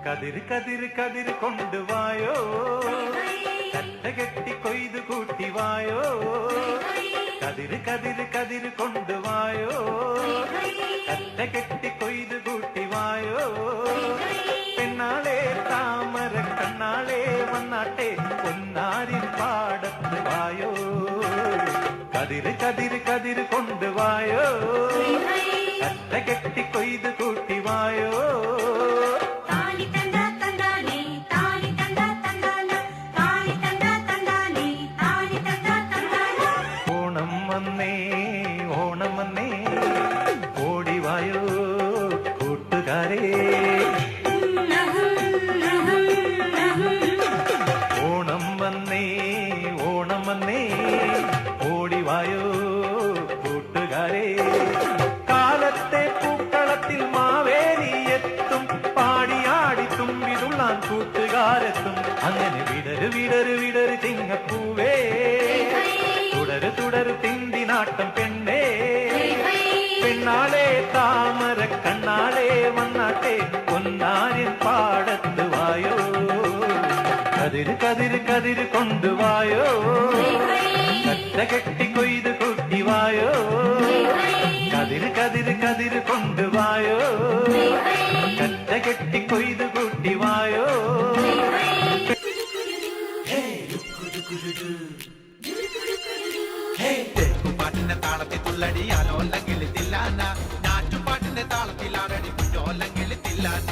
കതിർ കതിർ കതിർ കൊണ്ടുവായോ, കറ്റ കെട്ടി കൊയ്തു കൂട്ടിവായോ. കതിർ കതിർ കതിർ കൊണ്ടുവായോ, കറ്റ കെട്ടി കൊയ്തു കൂട്ടിവായോ. പെണ്ണാളെ താമര കണ്ണാളെ വന്നാട്ടെ പൊന്നാരിൻ പാടത്ത് വായോ. കതിർ കതിർ കതിർ കൊണ്ടുവായോ, കറ്റ കെട്ടി കൊയ്തു കൂട്ടിവായോ. ഓണം വന്നേ ഓടിവായോ കൂട്ടുകാരേ. ഓണം വന്നേ ഓടിവായോ കൂട്ടുകാരേ. കാലത്തെ പൂക്കളത്തിൽ മാവേലി എത്തും, പാടിയാടി തുമ്പിതുള്ളാൻ കൂട്ടുകാരെത്തും. അങ്ങനെ വിടരു വിടരു വിടരു തിങ്ങപ്പൂവേ, തുടരു തുടരു തിന്തിനാട്ടം പെണ്ണേ. പെണ്ണാളെ താമര കണ്ണാളെ വന്നാട്ടെ പൊന്നാരിൻ പാടത്ത് വായോ. കതിർ കതിർ കതിർ കൊണ്ടുവായോ, കറ്റ കെട്ടി കൊയ്ത് കൂട്ടിവായോ. കതിർ കതിർ കതിർ കൊണ്ടുവായോ, കറ്റ കെട്ടി കൊയ്ത് കൂട്ടിവായോ. പാട്ടിന്റെ താളത്തിൽ തുള്ളടിയാലോ അല്ലെങ്കിൽ തില്ലാന, ഞാറ്റുപാട്ടിന്റെ താളത്തിൽ ആടടി കുഞ്ഞോല്ലെങ്കിൽ തില്ലാന.